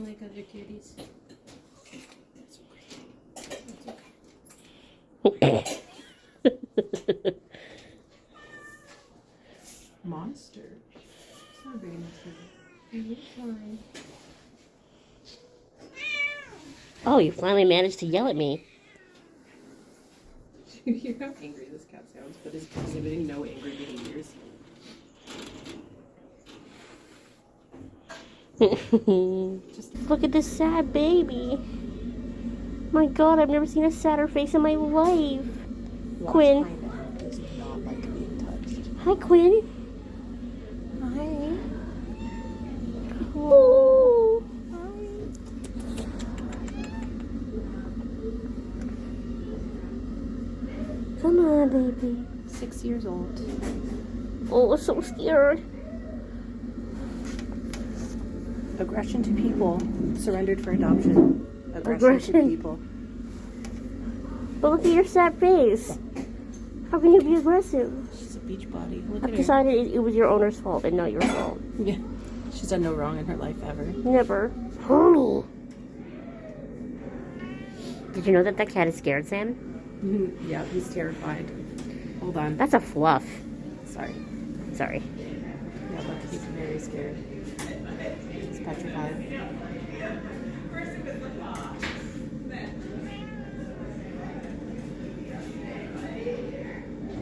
like other kitties. Monster. It's not very much. Fine. Oh, you finally managed to yell at me. You hear how angry this cat sounds, but is exhibiting no angry behaviors. Look at this sad baby. My God, I've never seen a sadder face in my life. Quinn. Does not like being touched. Hi, Quinn. Hi. Oh. Come on, baby. 6 years old. Oh, so scared. Aggression to people. Surrendered for adoption. Aggression to people. But look at your sad face. How can you be aggressive? She's a beach body. Look I've at her. decided it was your owner's fault and not your fault. Yeah. She's done no wrong in her life ever. Never. Homie. Did you know that cat is scared, Sam? Yeah, he's terrified. Hold on. That's a fluff. Sorry. Sorry. Yeah, look, he's very scared. He's petrified.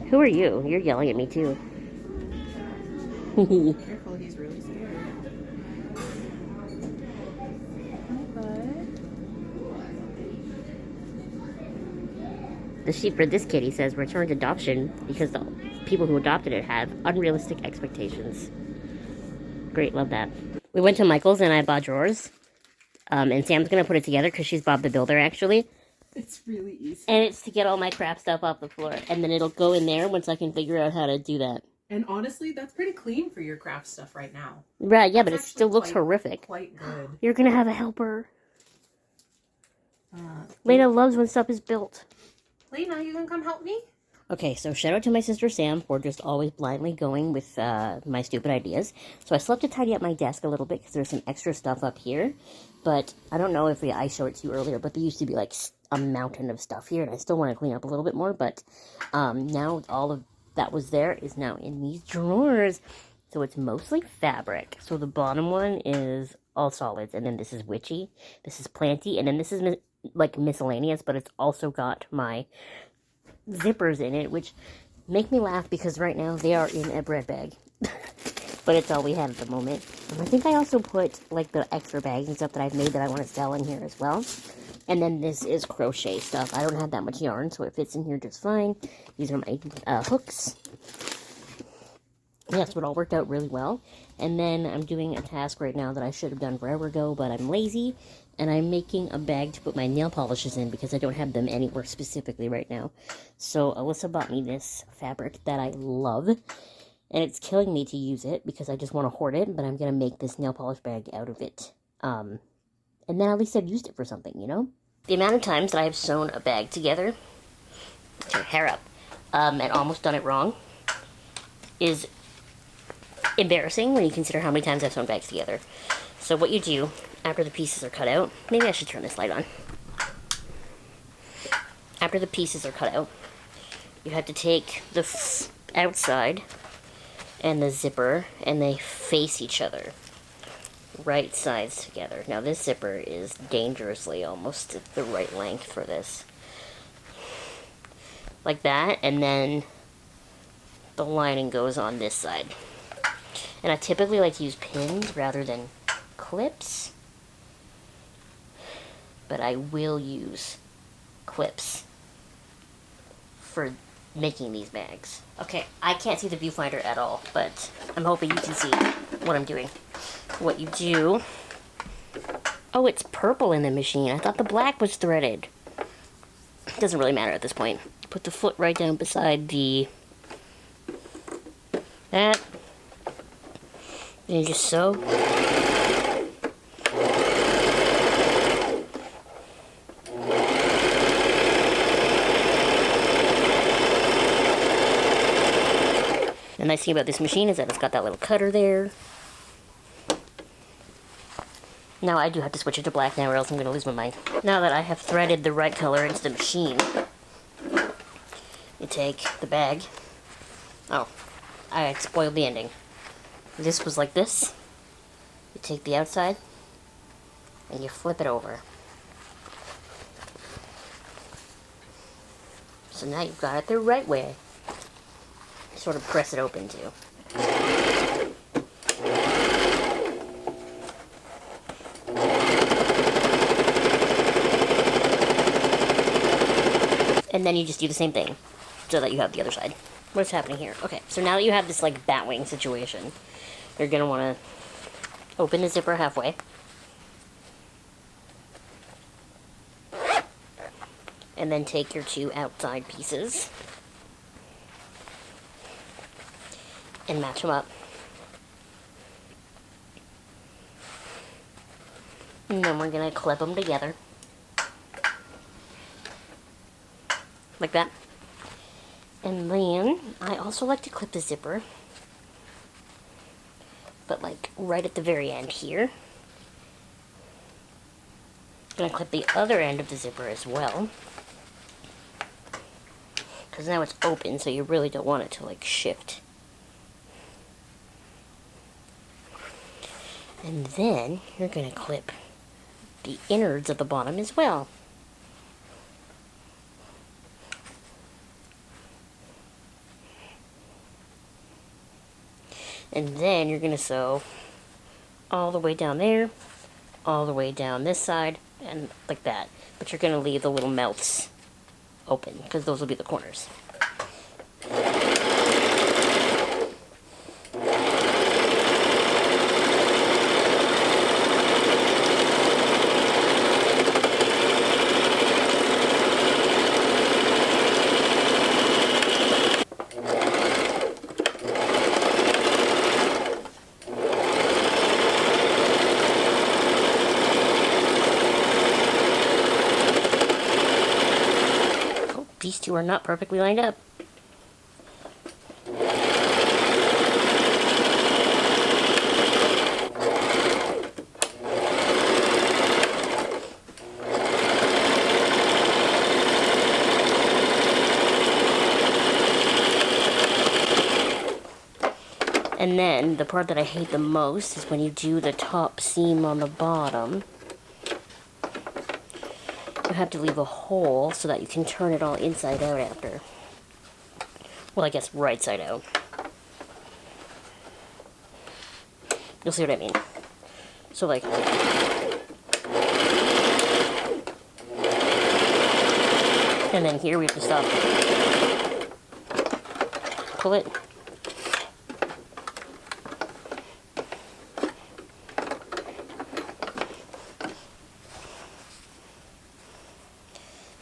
Who are you? You're yelling at me too. Careful, he's really scared. Hi, bud. The sheep for this kitty says returned adoption because the people who adopted it have unrealistic expectations. Great, love that. We went to Michael's and I bought drawers. And Sam's gonna put it together because she's Bob the Builder, actually. It's really easy. And it's to get all my crap stuff off the floor. And then it'll go in there once I can figure out how to do that. And honestly, that's pretty clean for your craft stuff right now. Right, yeah, but it That's still actually looks horrific. Quite good. You're gonna have a helper. Lena loves when stuff is built. Lena, you gonna come help me? Okay, so shout out to my sister Sam for just always blindly going with my stupid ideas. So I still have to tidy up my desk a little bit because there's some extra stuff up here. But I don't know if I showed it to you earlier, but there used to be like a mountain of stuff here, and I still want to clean up a little bit more. But now all of that was there is now in these drawers. So it's mostly fabric. So the bottom one is all solids, and then this is witchy, this is planty, and then this is like miscellaneous, but it's also got my zippers in it, which make me laugh because right now they are in a bread bag. But it's all we have at the moment. And I think I also put like the extra bags and stuff that I've made that I want to sell in here as well. And then this is crochet stuff. I don't have that much yarn, so it fits in here just fine. These are my hooks. Yeah, so it all worked out really well. And then I'm doing a task right now that I should have done forever ago, but I'm lazy. And I'm making a bag to put my nail polishes in because I don't have them anywhere specifically right now. So Alyssa bought me this fabric that I love. And it's killing me to use it because I just want to hoard it. But I'm going to make this nail polish bag out of it. And then at least I've used it for something, you know? The amount of times that I have sewn a bag together, get your hair up, and almost done it wrong is embarrassing when you consider how many times I've sewn bags together. So what you do after the pieces are cut out, maybe I should turn this light on. After the pieces are cut out, you have to take the outside and the zipper, and they face each other, right sides together. Now this zipper is dangerously almost the right length for this. Like that, and then the lining goes on this side. And I typically like to use pins rather than clips, but I will use clips for making these bags. Okay, I can't see the viewfinder at all, but I'm hoping you can see what I'm doing. What you do... Oh, it's purple in the machine. I thought the black was threaded. It doesn't really matter at this point. Put the foot right down beside the... that. And you just sew. The nice thing about this machine is that it's got that little cutter there. Now I do have to switch it to black now or else I'm going to lose my mind. Now that I have threaded the right color into the machine, you take the bag. Oh, I had spoiled the ending. This was like this. You take the outside and you flip it over. So now you've got it the right way. Sort of press it open too. And then you just do the same thing so that you have the other side. What's happening here? Okay, so now that you have this like batwing situation, you're gonna want to open the zipper halfway. And then take your two outside pieces and match them up. And then we're gonna clip them together. Like that. And then I also like to clip the zipper, but like right at the very end here. I'm gonna clip the other end of the zipper as well, because now it's open, so you really don't want it to like shift. And then you're gonna clip the innards of the bottom as well. And then you're going to sew all the way down there, all the way down this side, and like that. But you're going to leave the little mouths open, because those will be the corners. These two are not perfectly lined up. And then the part that I hate the most is when you do the top seam on the bottom. You have to leave a hole so that you can turn it all inside out after. Well, I guess right side out. You'll see what I mean. So like, and then here we have to stop. Pull it.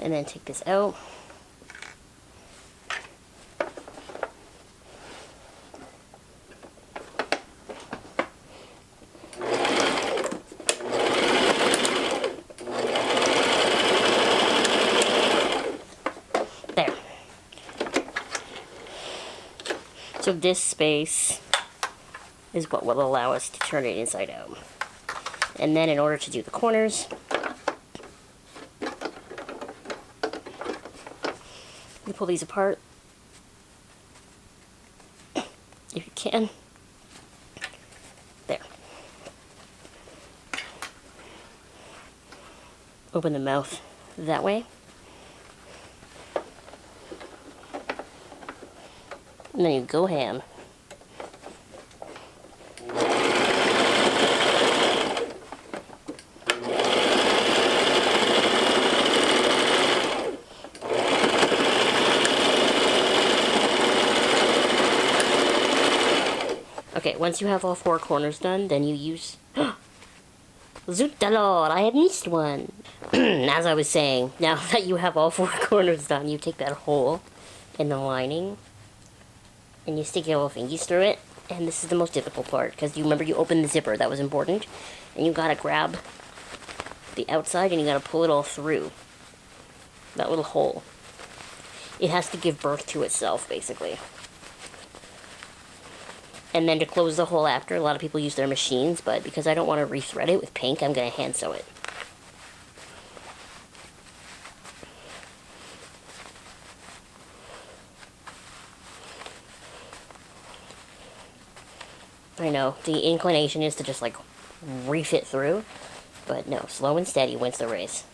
And then take this out. There. So this space is what will allow us to turn it inside out. And then in order to do the corners, you pull these apart, if you can. There. Open the mouth that way. And then you go ham. Okay, once you have all four corners done, then you use... Zoot da lord, I had missed one. As I was saying, now that you have all four corners done, you take that hole in the lining, and you stick your little fingies through it, and this is the most difficult part, because you remember you opened the zipper, that was important, and you gotta grab the outside, and you gotta pull it all through that little hole. It has to give birth to itself, basically. And then to close the hole after, a lot of people use their machines, but because I don't want to rethread it with pink, I'm going to hand sew it. I know, the inclination is to just like reef it through, but no, slow and steady wins the race.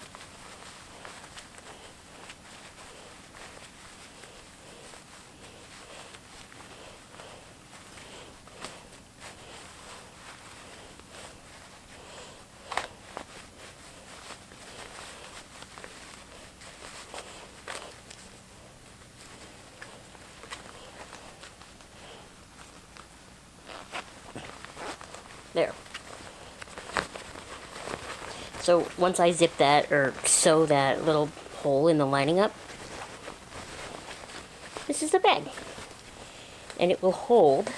There. So once I zip that, or sew that little hole in the lining up, this is the bag. And it will hold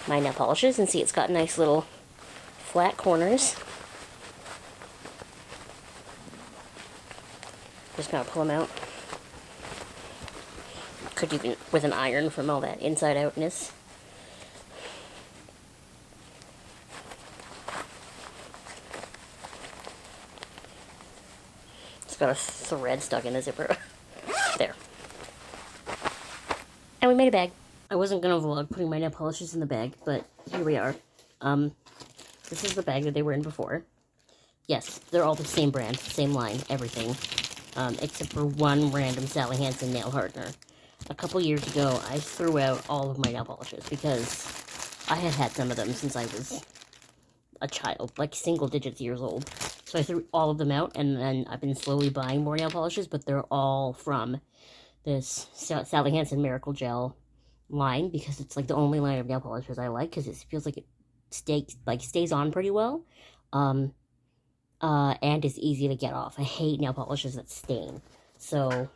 my nail polishes, and see it's got nice little flat corners. Just gonna pull them out. Could even with an iron from all that inside outness. It's got a thread stuck in the zipper. There. And we made a bag. I wasn't gonna vlog putting my nail polishes in the bag, but here we are. This is the bag that they were in before. Yes, they're all the same brand, same line, everything. Except for one random Sally Hansen nail hardener. A couple years ago, I threw out all of my nail polishes because I had had some of them since I was a child, like single digits years old. So I threw all of them out, and then I've been slowly buying more nail polishes, but they're all from this Sally Hansen Miracle Gel line, because it's like the only line of nail polishes I like, because it feels like it stays on pretty well, and is easy to get off. I hate nail polishes that stain. So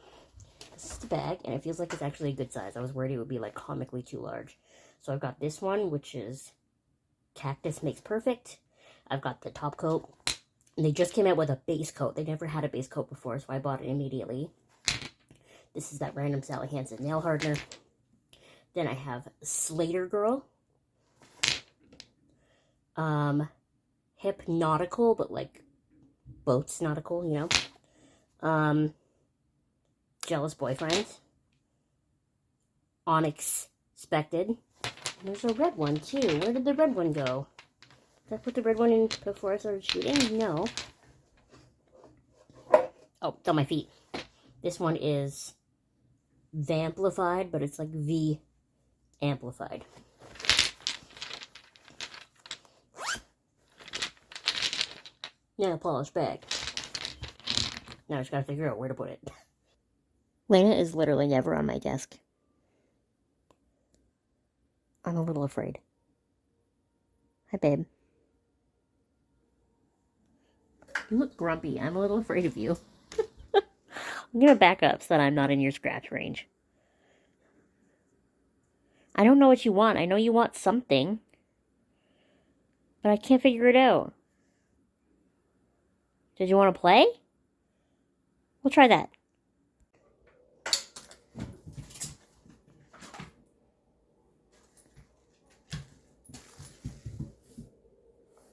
this is the bag, and it feels like it's actually a good size. I was worried it would be like comically too large. So I've got this one, which is Cactus Makes Perfect. I've got the top coat. And they just came out with a base coat. They never had a base coat before, so I bought it immediately. This is that random Sally Hansen nail hardener. Then I have Slater Girl. Hypnotical, but like boats nautical, you know. Jealous Boyfriend. Unexpected. And there's a red one too. Where did the red one go? Did I put the red one in before I started shooting? No. Oh, it's on my feet. This one is Vamplified, but it's like V-amplified. Nail polish bag. Now I just gotta figure out where to put it. Lena is literally never on my desk. I'm a little afraid. Hi, babe. You look grumpy. I'm a little afraid of you. I'm gonna back up so that I'm not in your scratch range. I don't know what you want. I know you want something, but I can't figure it out. Did you want to play? We'll try that.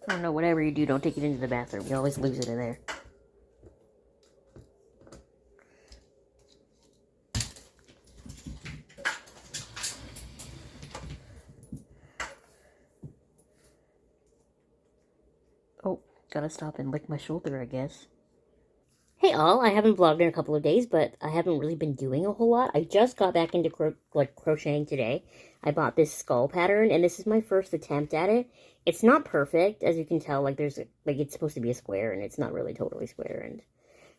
I don't know, whatever you do, don't take it into the bathroom. You always lose it in there. Oh, gotta stop and lick my shoulder, I guess. Hey all, I haven't vlogged in a couple of days, but I haven't really been doing a whole lot. I just got back into crocheting today. I bought this skull pattern, and this is my first attempt at it. It's not perfect, as you can tell. Like it's supposed to be a square, and it's not really totally square and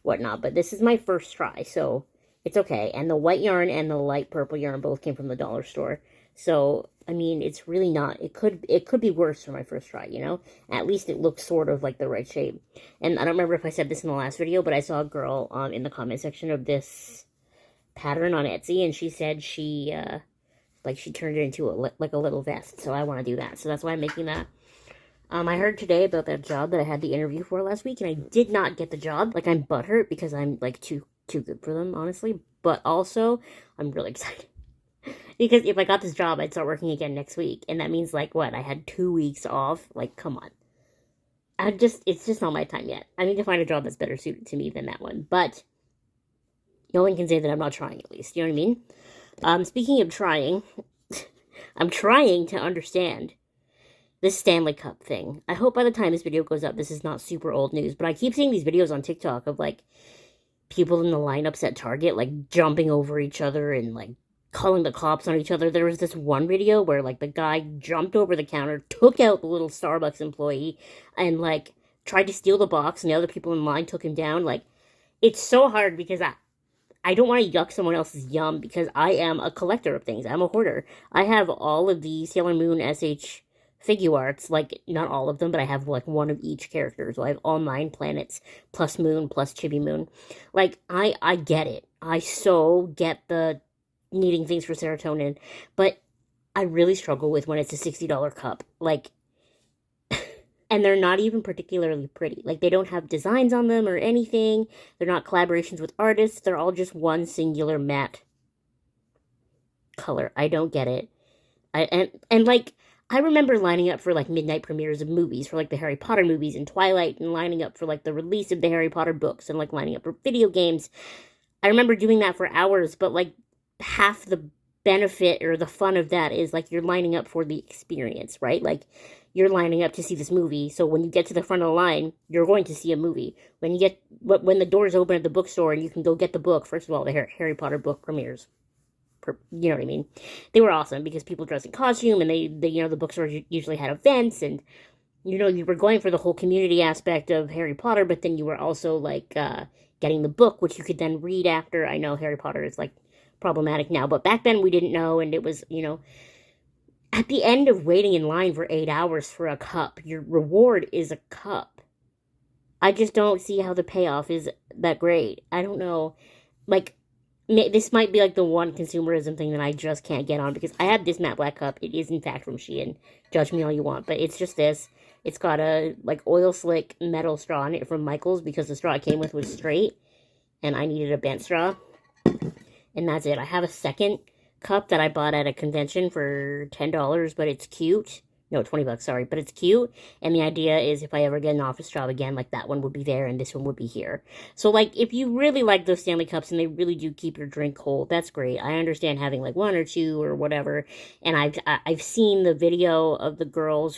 whatnot. But this is my first try, so it's okay. And the white yarn and the light purple yarn both came from the dollar store. So I mean, it's really not. It could be worse for my first try, you know. At least it looks sort of like the right shape. And I don't remember if I said this in the last video, but I saw a girl in the comment section of this pattern on Etsy, and she said she turned it into a little vest. So I want to do that. So that's why I'm making that. I heard today about that job that I had the interview for last week, and I did not get the job. Like, I'm butthurt because I'm like too good for them, honestly. But also, I'm really excited. Because if I got this job, I'd start working again next week. And that means, like, what? I had 2 weeks off? Like, come on. It's just not my time yet. I need to find a job that's better suited to me than that one. But no one can say that I'm not trying, at least. You know what I mean? Speaking of trying, I'm trying to understand this Stanley Cup thing. I hope by the time this video goes up, this is not super old news. But I keep seeing these videos on TikTok of, like, people in the lineups at Target, like, jumping over each other and, like, calling the cops on each other. There was this one video where, like, the guy jumped over the counter, took out the little Starbucks employee, and, like, tried to steal the box, and the other people in line took him down. Like, it's so hard because I don't want to yuck someone else's yum because I am a collector of things. I'm a hoarder. I have all of the Sailor Moon SH figure arts, like, not all of them, but I have, like, one of each character. So I have all 9 planets, plus Moon, plus Chibi Moon. Like, I get it. I so get the needing things for serotonin, but I really struggle with when it's a $60 cup. Like, and they're not even particularly pretty. Like, they don't have designs on them or anything. They're not collaborations with artists. They're all just one singular matte color. I don't get it. Like, I remember lining up for, like, midnight premieres of movies, for, like, the Harry Potter movies and Twilight, and lining up for, like, the release of the Harry Potter books, and, like, lining up for video games. I remember doing that for hours, but, like, half the benefit or the fun of that is, like, you're lining up for the experience, right? Like, you're lining up to see this movie, so when you get to the front of the line, you're going to see a movie. When the doors open at the bookstore and you can go get the book, first of all, the Harry Potter book premieres. You know what I mean? They were awesome because people dressed in costume, and they you know, the bookstores usually had events, and, you know, you were going for the whole community aspect of Harry Potter, but then you were also, like, getting the book, which you could then read after. I know Harry Potter is, like, problematic now, but back then we didn't know, and it was, you know, at the end of waiting in line for 8 hours for a cup, your reward is a cup. I just don't see how the payoff is that great. I don't know. Like, this might be, like, the one consumerism thing that I just can't get on, because I have this matte black cup. It is, in fact, from Shein. Judge me all you want, but it's just this. It's got a, like, oil slick metal straw in it from Michaels, because the straw it came with was straight, and I needed a bent straw. And that's it. I have a second cup that I bought at a convention for $10, but it's cute. No, $20, sorry, but it's cute. And the idea is if I ever get an office job again, like, that one would be there and this one would be here. So, like, if you really like those Stanley Cups and they really do keep your drink cold, that's great. I understand having, like, 1 or 2 or whatever. And I've seen the video of the girl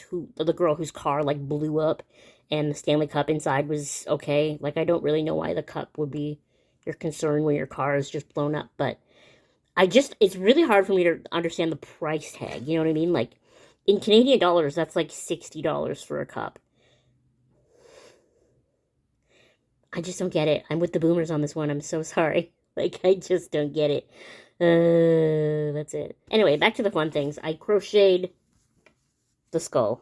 whose car, like, blew up and the Stanley Cup inside was okay. Like, I don't really know why the cup would be your concern when your car is just blown up, but it's really hard for me to understand the price tag, you know what I mean? Like, in Canadian dollars, that's like $60 for a cup. I just don't get it. I'm with the boomers on this one. I'm so sorry. Like, I just don't get it. That's it. Anyway, back to the fun things. I crocheted the skull.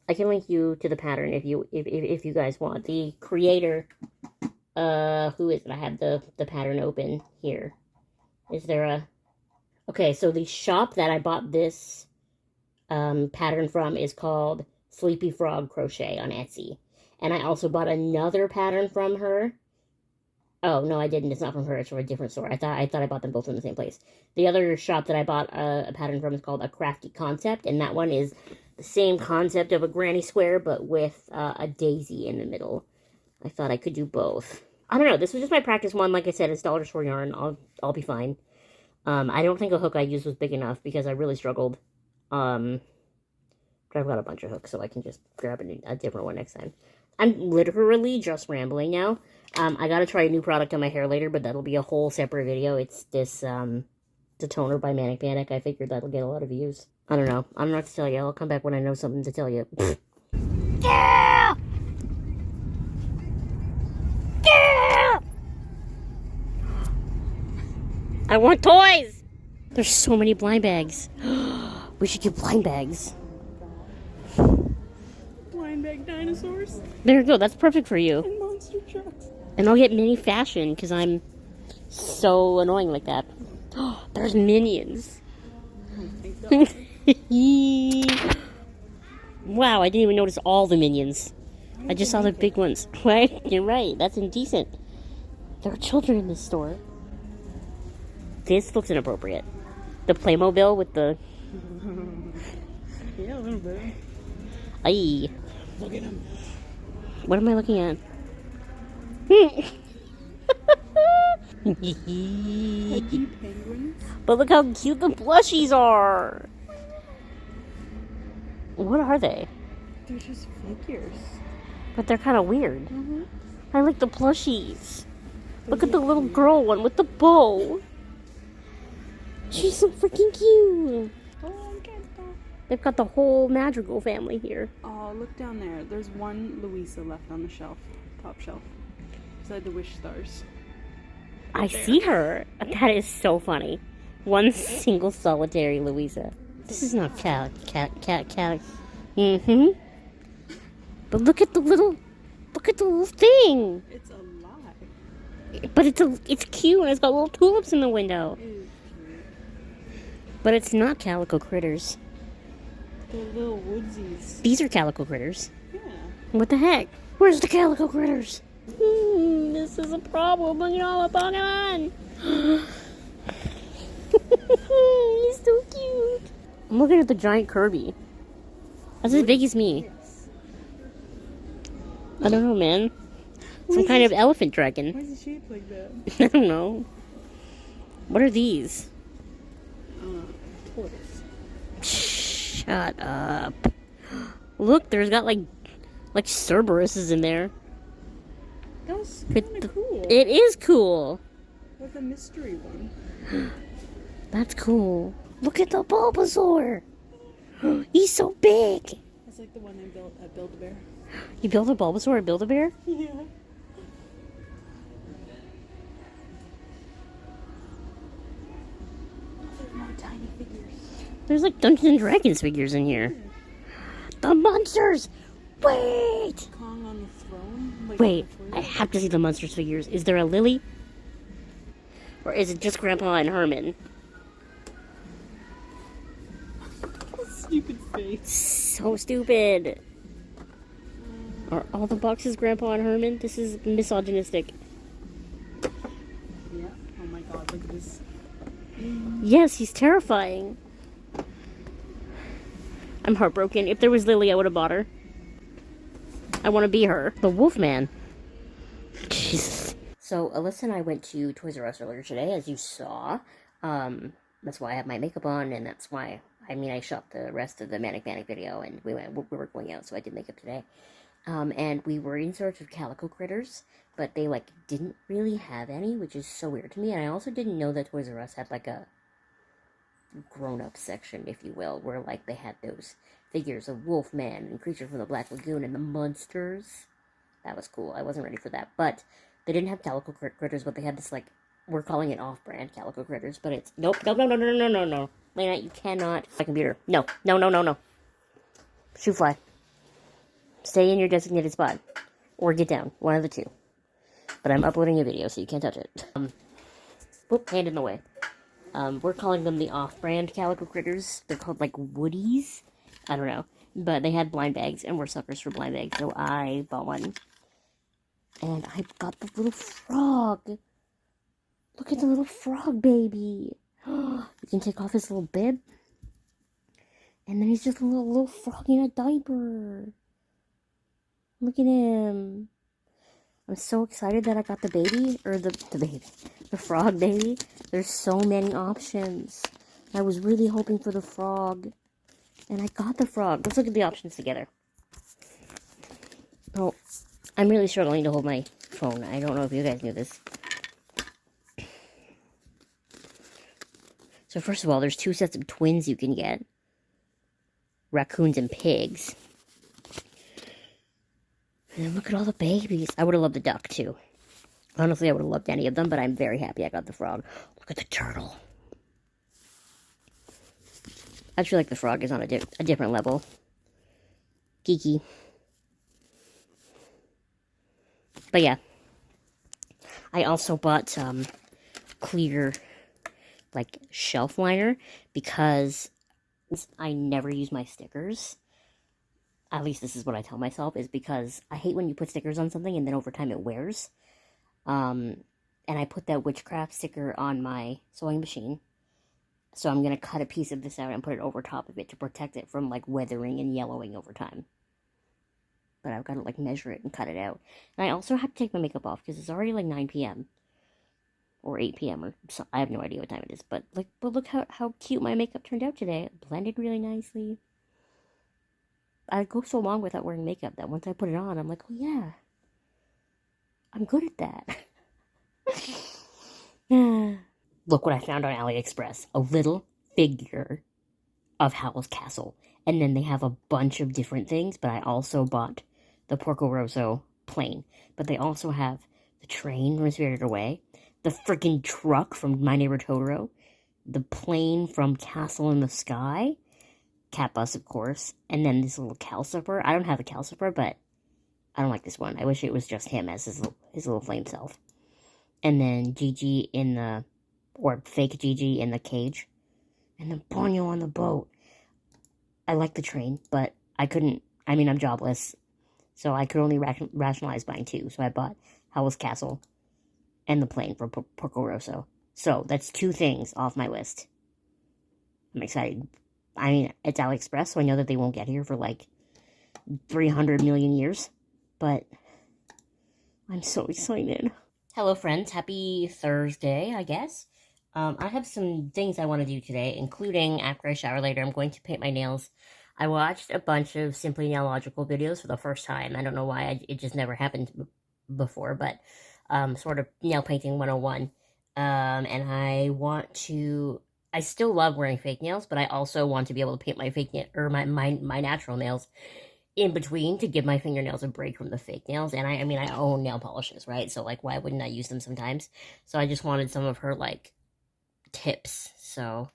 I can link you to the pattern if you guys want. The creator, who is it? I have the pattern open here. Is there a... Okay, so the shop that I bought this pattern from is called Sleepy Frog Crochet on Etsy. And I also bought another pattern from her. Oh, no, I didn't. It's not from her. It's from a different store. I thought I bought them both from the same place. The other shop that I bought a pattern from is called A Crafty Concept. And that one is the same concept of a granny square, but with a daisy in the middle. I thought I could do both. I don't know. This was just my practice one. Like I said, it's dollar store yarn. I'll be fine. I don't think a hook I used was big enough because I really struggled. But I've got a bunch of hooks, so I can just grab a different one next time. I'm literally just rambling now. I gotta try a new product on my hair later, but that'll be a whole separate video. It's this, the toner by Manic Panic. I figured that'll get a lot of views. I don't know. I don't know what to tell you. I'll come back when I know something to tell you. Yeah! Yeah! I want toys! There's so many blind bags. We should get blind bags. Blind bag dinosaurs. There you go. That's perfect for you. And monster trucks. And I'll get mini fashion because I'm so annoying like that. There's minions. Wow, I didn't even notice all the minions. I just saw the big ones. Right? You're right. That's indecent. There are children in this store. This looks inappropriate. The Playmobil with the... Yeah, a little bit. Aye. Look at him. What am I looking at? Pudgy penguins. But look how cute the plushies are. What are they? They're just figures. But they're kind of weird. Mm-hmm. I like the plushies. Look at the little girl one with the bow. She's so freaking cute. Oh, get that. They've got the whole Madrigal family here. Oh, look down there. There's one Louisa left on the shelf. Top shelf. Beside the wish stars. I see her. That is so funny. One single solitary Louisa. This is not cat. Mm-hmm. But look at the little thing. It's alive. But it's cute and it's got little tulips in the window. It is cute. But it's not Calico Critters. They're little woodsies. These are Calico Critters. Yeah. What the heck? Where's the Calico Critters? This is a problem. Look at all the Pokemon. He's so cute. I'm looking at the giant Kirby. That's as big as me. Yes. I don't know, man. Some kind of elephant dragon. Why is it shaped like that? I don't know. What are these? Tortoise. Shut up. Look, there's got like Cerberuses in there. That's With kind the- of cool. It is cool. With a mystery one. That's cool. Look at the Bulbasaur. He's so big. That's like the one I built at Build-A-Bear. You built a Bulbasaur at Build-A-Bear? Yeah. There's more tiny figures. There's like Dungeons and Dragons figures in here. The monsters! Wait! Kong on the throne. Like Wait, before I you- have to see the monsters figures. Is there a Lily? Or is it just Grandpa and Herman? Stupid face. So stupid. Are all the boxes Grandpa and Herman? This is misogynistic. Yeah. Oh my god, look at this. Yes, he's terrifying. I'm heartbroken. If there was Lily, I would have bought her. I want to be her. The Wolfman. Jesus. So, Alyssa and I went to Toys R Us earlier today, as you saw. That's why I have my makeup on, and that's why, I shot the rest of the Manic Panic video, and we were going out, so I did makeup today. And we were in search of Calico Critters, but they, didn't really have any, which is so weird to me, and I also didn't know that Toys R Us had, a grown-up section, if you will, where, they had those figures of Wolfman and Creature from the Black Lagoon and the Munsters. That was cool. I wasn't ready for that, but they didn't have Calico Critters, but they had this, we're calling it off-brand Calico Critters, but it's, nope, no. Lena, you cannot, my computer. No. Shoe fly. Stay in your designated spot. Or get down. One of the two. But I'm uploading a video, so you can't touch it. Whoop, hand in the way. We're calling them the off-brand Calico Critters. They're called, Woodies. I don't know. But they had blind bags, and we're suckers for blind bags, so I bought one. And I got the little frog. Look at the little frog baby. You can take off his little bib. And then he's just a little frog in a diaper. Look at him. I'm so excited that I got the baby. Or the baby. The frog baby. There's so many options. I was really hoping for the frog. And I got the frog. Let's look at the options together. Oh, I'm really struggling to hold my phone. I don't know if you guys knew this. So first of all, there's 2 sets of twins you can get. Raccoons and pigs. And look at all the babies. I would have loved the duck, too. Honestly, I would have loved any of them, but I'm very happy I got the frog. Look at the turtle. I feel like the frog is on a different level. Geeky. But yeah. I also bought some clear, shelf liner because I never use my stickers. At least this is what I tell myself, is because I hate when you put stickers on something and then over time it wears. And I put that witchcraft sticker on my sewing machine. So I'm going to cut a piece of this out and put it over top of it to protect it from, like, weathering and yellowing over time. But I've got to, like, measure it and cut it out. And I also have to take my makeup off because it's already, like, 9 p.m. or 8 p.m. or so, I have no idea what time it is. But look how cute my makeup turned out today. It blended really nicely. I go so long without wearing makeup that once I put it on, I'm like, oh yeah, I'm good at that. Look what I found on AliExpress. A little figure of Howl's Castle. And then they have a bunch of different things, but I also bought the Porco Rosso plane. But they also have the train from Spirited Away, the freaking truck from My Neighbor Totoro, the plane from Castle in the Sky, Cat Bus, of course, and then this little Calcifer. I don't have a Calcifer, but I don't like this one. I wish it was just him as his little flame self. And then Gigi or fake Gigi in the cage. And then Ponyo on the boat. I like the train, but I'm jobless, so I could only rationalize buying 2. So I bought Howl's Castle and the plane from Porco Rosso. So that's 2 things off my list. I'm excited. I mean, it's AliExpress, so I know that they won't get here for like 300 million years, but I'm so excited. Hello, friends. Happy Thursday, I guess. I have some things I want to do today, including after I shower later, I'm going to paint my nails. I watched a bunch of Simply Nailogical videos for the first time. I don't know why, it just never happened before, but sort of nail painting 101. And I still love wearing fake nails, but I also want to be able to paint my fake my natural nails in between to give my fingernails a break from the fake nails. And I own nail polishes, right? So like, why wouldn't I use them sometimes? So I just wanted some of her like tips. So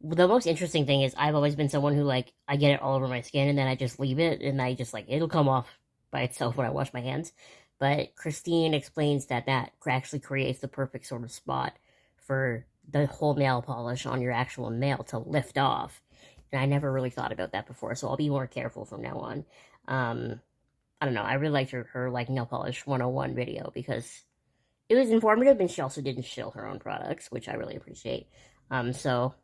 the most interesting thing is I've always been someone who like, I get it all over my skin and then I just leave it and I just like, it'll come off by itself when I wash my hands. But Christine explains that actually creates the perfect sort of spot for the whole nail polish on your actual nail to lift off. And I never really thought about that before, so I'll be more careful from now on. I don't know, I really liked her like nail polish 101 video because it was informative, and she also didn't shill her own products, which I really appreciate. So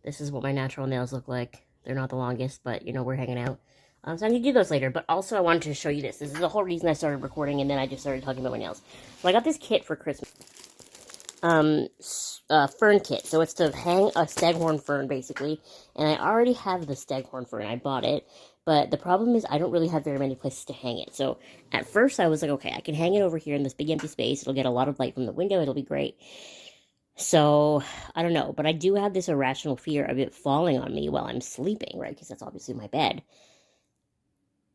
this is what my natural nails look like. They're not the longest, but you know, we're hanging out. So I'm going to do those later, but also I wanted to show you this. This is the whole reason I started recording, and then I just started talking about my nails. So I got this kit for Christmas. Fern kit. So it's to hang a staghorn fern, basically. And I already have the staghorn fern. I bought it. But the problem is I don't really have very many places to hang it. So at first I was like, okay, I can hang it over here in this big empty space. It'll get a lot of light from the window. It'll be great. So, I don't know. But I do have this irrational fear of it falling on me while I'm sleeping, right? Because that's obviously my bed.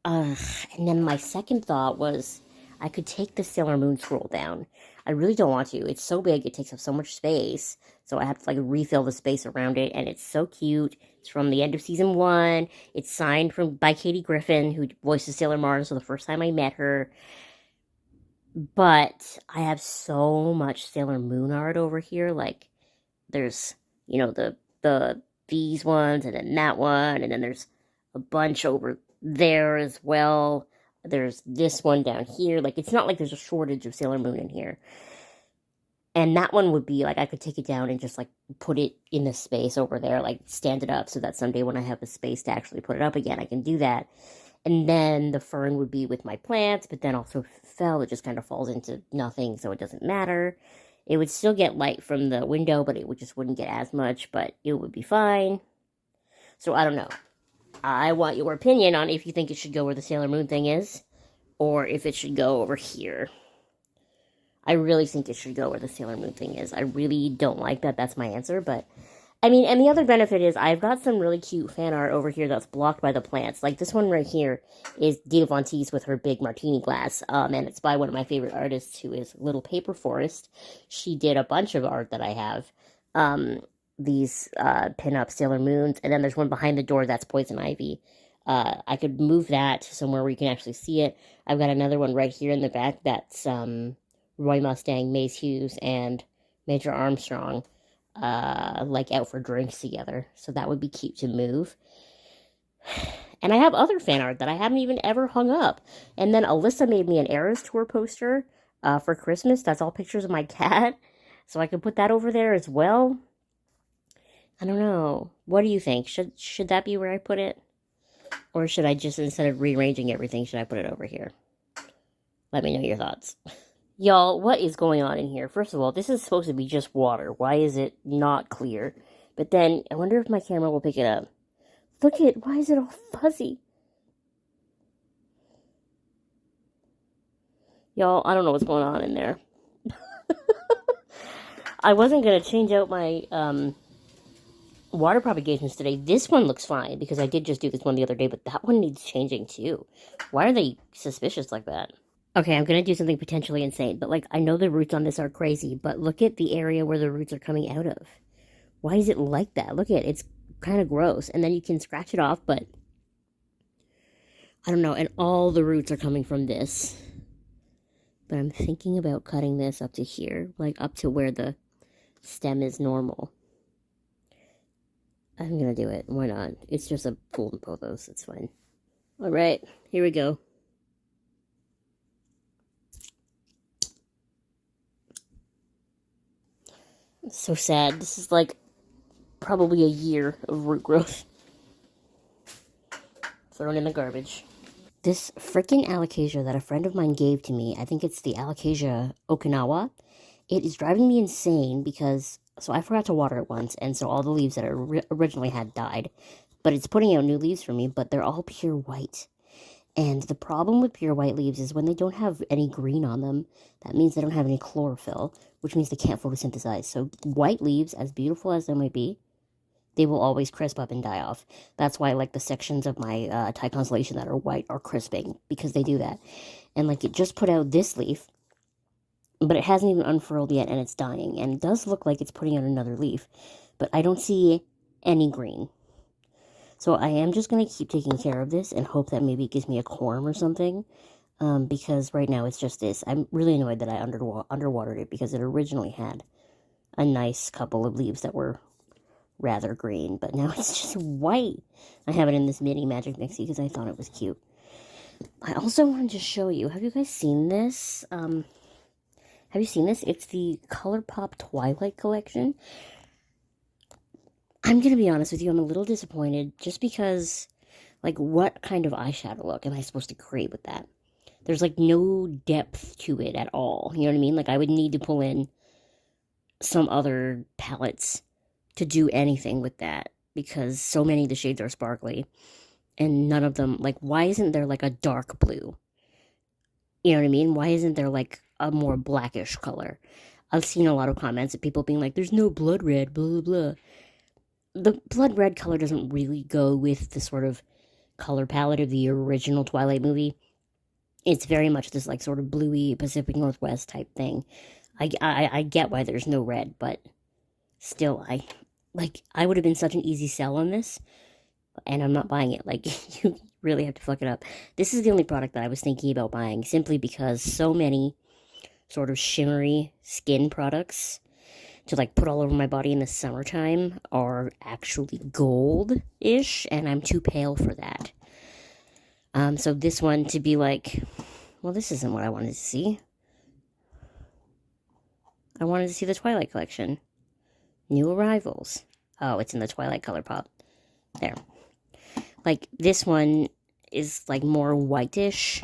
And then my second thought was I could take the Sailor Moon scroll down. I really don't want to. It's so big, it takes up so much space. So I have to like refill the space around it, and it's so cute. It's from the end of season 1. It's signed by Katie Griffin, who voices Sailor Mars, so the first time I met her. But I have so much Sailor Moon art over here. Like, there's, you know, these ones, and then that one, and then there's a bunch over there as well. There's this one down here. Like, it's not like there's a shortage of Sailor Moon in here. And that one would be, like, I could take it down and just, like, put it in the space over there. Like, stand it up so that someday when I have the space to actually put it up again, I can do that. And then the fern would be with my plants, but then also if it fell, it just kind of falls into nothing, so it doesn't matter. It would still get light from the window, but it just wouldn't get as much, but it would be fine. So, I don't know. I want your opinion on if you think it should go where the Sailor Moon thing is, or if it should go over here. I really think it should go where the Sailor Moon thing is. I really don't like that. That's my answer, but I mean, and the other benefit is I've got some really cute fan art over here that's blocked by the plants. Like this one right here is Dita Von Teese with her big martini glass, and it's by one of my favorite artists who is Little Paper Forest. She did a bunch of art that I have. These pin-up Sailor Moons, and then there's one behind the door that's Poison Ivy. I could move that to somewhere where you can actually see it. I've got another one right here in the back that's Roy Mustang, Mace Hughes, and Major Armstrong like out for drinks together, so that would be cute to move. And I have other fan art that I haven't even ever hung up. And then Alyssa made me an Eras Tour poster for Christmas. That's all pictures of my cat, so I could put that over there as well. I don't know. What do you think? Should that be where I put it? Or should I just, instead of rearranging everything, should I put it over here? Let me know your thoughts. Y'all, what is going on in here? First of all, this is supposed to be just water. Why is it not clear? But then, I wonder if my camera will pick it up. Look at, why is it all fuzzy? Y'all, I don't know what's going on in there. I wasn't going to change out my water propagations today. This one looks fine, because I did just do this one the other day, but that one needs changing too. Why are they suspicious like that? Okay, I'm going to do something potentially insane, but like, I know the roots on this are crazy, but look at the area where the roots are coming out of. Why is it like that? Look at it. It's kind of gross. And then you can scratch it off, but I don't know. And all the roots are coming from this. But I'm thinking about cutting this up to here, like up to where the stem is normal. I'm going to do it. Why not? It's just a golden pothos. It's fine. All right, here we go. It's so sad. This is like probably a year of root growth. Thrown in the garbage. This freaking alocasia that a friend of mine gave to me, I think it's the Alocasia Okinawa, it is driving me insane because, so I forgot to water it once, and so all the leaves that I originally had died. But it's putting out new leaves for me, but they're all pure white. And the problem with pure white leaves is when they don't have any green on them, that means they don't have any chlorophyll, which means they can't photosynthesize. So white leaves, as beautiful as they might be, they will always crisp up and die off. That's why, like, the sections of my Thai constellation that are white are crisping, because they do that. And, like, it just put out this leaf, but it hasn't even unfurled yet, and it's dying. And it does look like it's putting out another leaf, but I don't see any green. So I am just going to keep taking care of this and hope that maybe it gives me a corm or something, because right now it's just this. I'm really annoyed that I underwatered it, because it originally had a nice couple of leaves that were rather green, but now it's just white. I have it in this mini Magic Mixie because I thought it was cute. I also wanted to show you, have you guys seen this? Have you seen this? It's the ColourPop Twilight collection. I'm going to be honest with you, I'm a little disappointed just because, like, what kind of eyeshadow look am I supposed to create with that? There's, like, no depth to it at all. You know what I mean? Like, I would need to pull in some other palettes to do anything with that, because so many of the shades are sparkly, and none of them, like, why isn't there, like, a dark blue? You know what I mean? Why isn't there, like, a more blackish color? I've seen a lot of comments of people being like, there's no blood red, blah, blah, blah. The blood red color doesn't really go with the sort of color palette of the original Twilight movie. It's very much this, like, sort of bluey Pacific Northwest type thing. I get why there's no red, but still, I would have been such an easy sell on this, and I'm not buying it. Like, you really have to fuck it up. This is the only product that I was thinking about buying, simply because so many sort of shimmery skin products to, like, put all over my body in the summertime are actually gold-ish, and I'm too pale for that. So this one to be like, well, this isn't what I wanted to see. I wanted to see the Twilight collection. New arrivals. Oh, it's in the Twilight ColourPop. There. Like, this one is, like, more whitish.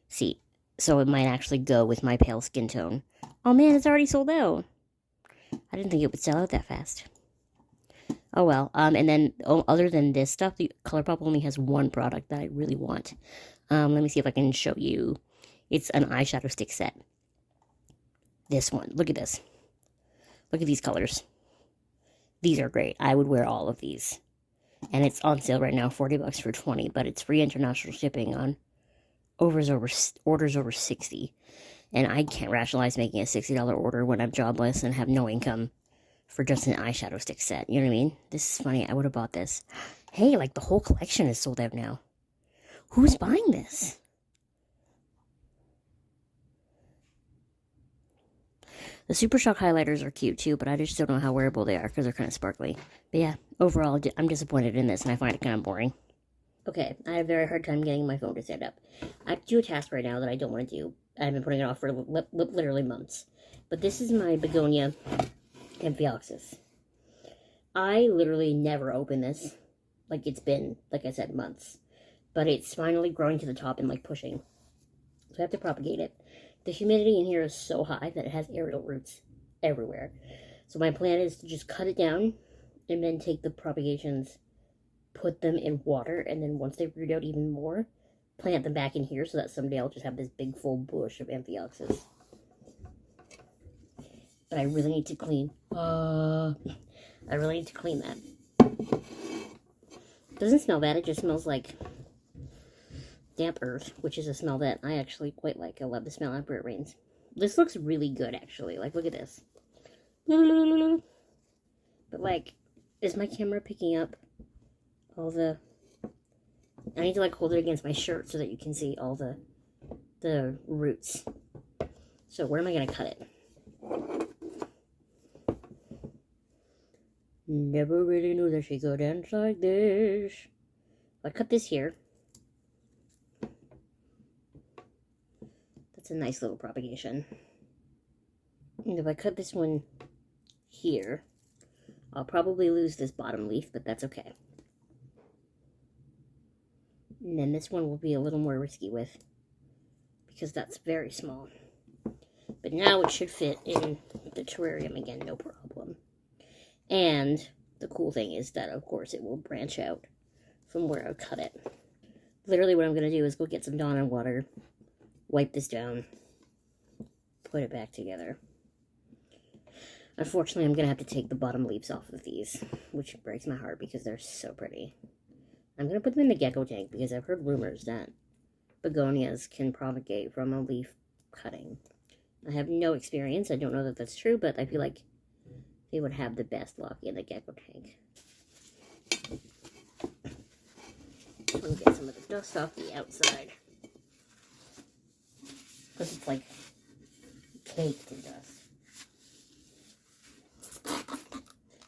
See, so it might actually go with my pale skin tone. Oh man, it's already sold out. I didn't think it would sell out that fast. Oh well, and then, other than this stuff, the ColourPop only has one product that I really want. Let me see if I can show you. It's an eyeshadow stick set. This one. Look at this. Look at these colors. These are great. I would wear all of these. And it's on sale right now, $40 for 20, but it's free international shipping on orders over 60. And I can't rationalize making a $60 order when I'm jobless and have no income for just an eyeshadow stick set. You know what I mean? This is funny. I would have bought this. Hey, like, the whole collection is sold out now. Who's buying this? The Super Shock highlighters are cute too, but I just don't know how wearable they are because they're kind of sparkly. But yeah, overall, I'm disappointed in this, and I find it kind of boring. Okay, I have a very hard time getting my phone to stand up. I have to do a task right now that I don't want to do. I've been putting it off for literally months. But this is my Begonia Amphioxus. I literally never open this. Like, it's been, like I said, months. But it's finally growing to the top and, like, pushing. So I have to propagate it. The humidity in here is so high that it has aerial roots everywhere. So my plan is to just cut it down and then take the propagations, put them in water, and then once they root out even more, plant them back in here so that someday I'll just have this big full bush of Amphioxus. But I really need to clean. I really need to clean that. Doesn't smell bad, it just smells like damp earth, which is a smell that I actually quite like. I love the smell after it rains. This looks really good, actually. Like, look at this. But, like, is my camera picking up all the... I need to, like, hold it against my shirt so that you can see all the roots. So, where am I going to cut it? Never really knew that she could dance like this. I cut this here. That's a nice little propagation. And if I cut this one here, I'll probably lose this bottom leaf, but that's okay. And then this one will be a little more risky with, because that's very small. But now it should fit in the terrarium again, no problem. And the cool thing is that, of course, it will branch out from where I cut it. Literally what I'm going to do is go get some Dawn and water, wipe this down, put it back together. Unfortunately, I'm going to have to take the bottom leaves off of these, which breaks my heart because they're so pretty. I'm going to put them in the gecko tank because I've heard rumors that begonias can propagate from a leaf cutting. I have no experience. I don't know that that's true, but I feel like they would have the best luck in the gecko tank. I'm going to get some of the dust off the outside. Because it's like caked in dust.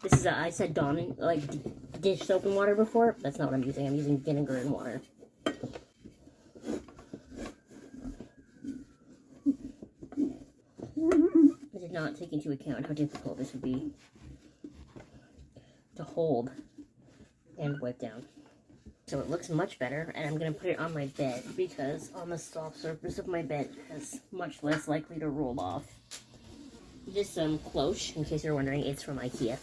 This is I said Dawn, like dish soap and water before. That's not what I'm using. I'm using vinegar and water. I did not take into account how difficult this would be to hold and wipe down. So it looks much better, and I'm going to put it on my bed because on the soft surface of my bed it's much less likely to roll off. This cloche, in case you're wondering, it's from IKEA.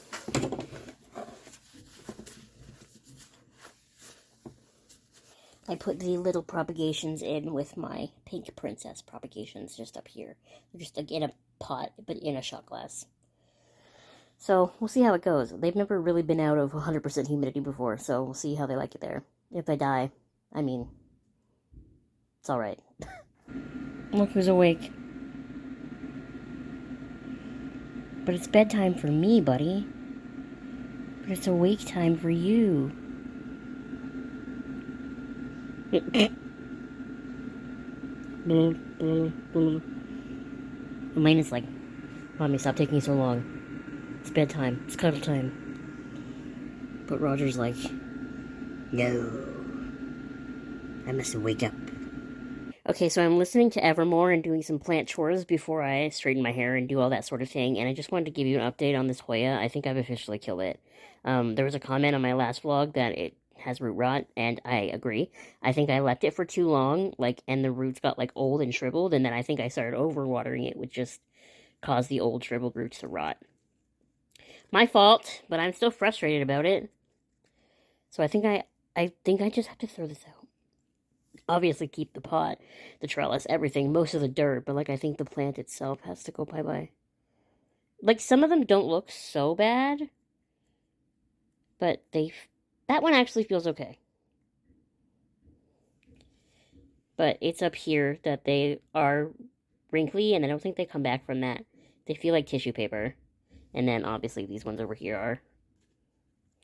I put the little propagations in with my pink princess propagations just up here. They're just like in a pot, but in a shot glass. So we'll see how it goes. They've never really been out of 100% humidity before, so we'll see how they like it there. If they die, I mean, it's alright. Look who's awake. But it's bedtime for me, buddy. But it's awake time for you. Mine is like, Mommy, stop taking so long. It's bedtime. It's cuddle time. But Roger's like, no. I must wake up. Okay, so I'm listening to Evermore and doing some plant chores before I straighten my hair and do all that sort of thing, and I just wanted to give you an update on this Hoya. I think I've officially killed it. There was a comment on my last vlog that it has root rot, and I agree. I think I left it for too long, and the roots got, old and shriveled, and then I think I started overwatering it, which just caused the old shriveled roots to rot. My fault, but I'm still frustrated about it. So I think I just have to throw this out. Obviously keep the pot, the trellis, everything, most of the dirt, but I think the plant itself has to go bye-bye. Some of them don't look so bad, but that one actually feels okay. But it's up here that they are wrinkly, and I don't think they come back from that. They feel like tissue paper. And then obviously these ones over here are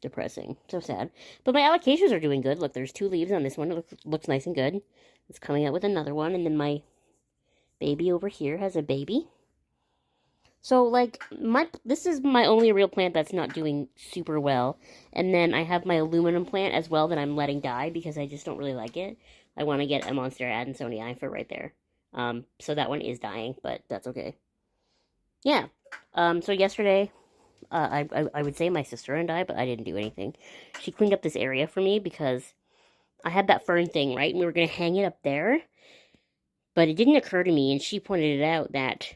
depressing. So sad. But my alocasias are doing good. Look, there's 2 leaves on this one. It looks nice and good. It's coming out with another one. And then my baby over here has a baby. So, this is my only real plant that's not doing super well. And then I have my aluminum plant as well that I'm letting die because I just don't really like it. I want to get a Monstera adansonii for right there. So that one is dying, but that's okay. Yeah. So yesterday, I would say my sister and I, but I didn't do anything. She cleaned up this area for me because I had that fern thing, right? And we were going to hang it up there. But it didn't occur to me, and she pointed it out, that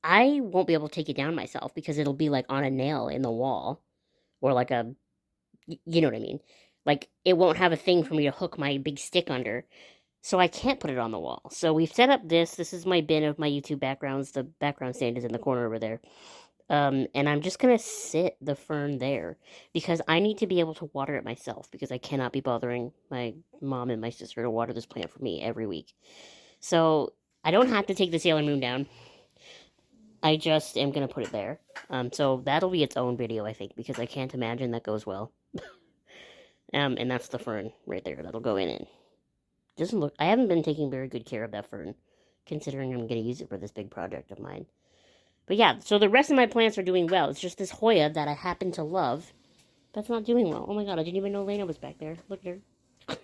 I won't be able to take it down myself because it'll be like on a nail in the wall. Or like you know what I mean? Like, it won't have a thing for me to hook my big stick under. So I can't put it on the wall. So we've set up this. This is my bin of my YouTube backgrounds. The background stand is in the corner over there. And I'm just going to sit the fern there because I need to be able to water it myself because I cannot be bothering my mom and my sister to water this plant for me every week. So I don't have to take the Sailor Moon down. I just am going to put it there. So that'll be its own video, I think, because I can't imagine that goes well. And that's the fern right there. That'll go in it. Doesn't look... I haven't been taking very good care of that fern, considering I'm going to use it for this big project of mine. But yeah, so the rest of my plants are doing well. It's just this Hoya that I happen to love that's not doing well. Oh my god, I didn't even know Lena was back there. Look at her.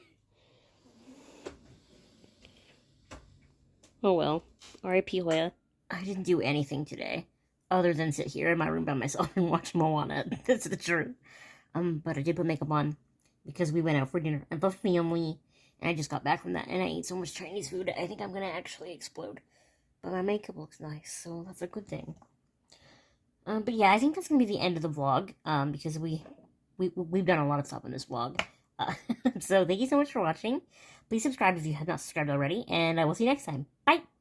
Oh well. R.I.P. Hoya. I didn't do anything today other than sit here in my room by myself and watch Moana. That's the truth. But I did put makeup on because we went out for dinner as a family, and I just got back from that, and I ate so much Chinese food, I think I'm gonna actually explode. But my makeup looks nice, so that's a good thing. But yeah, I think that's gonna be the end of the vlog, because we've done a lot of stuff in this vlog. So thank you so much for watching. Please subscribe if you have not subscribed already, and I will see you next time. Bye!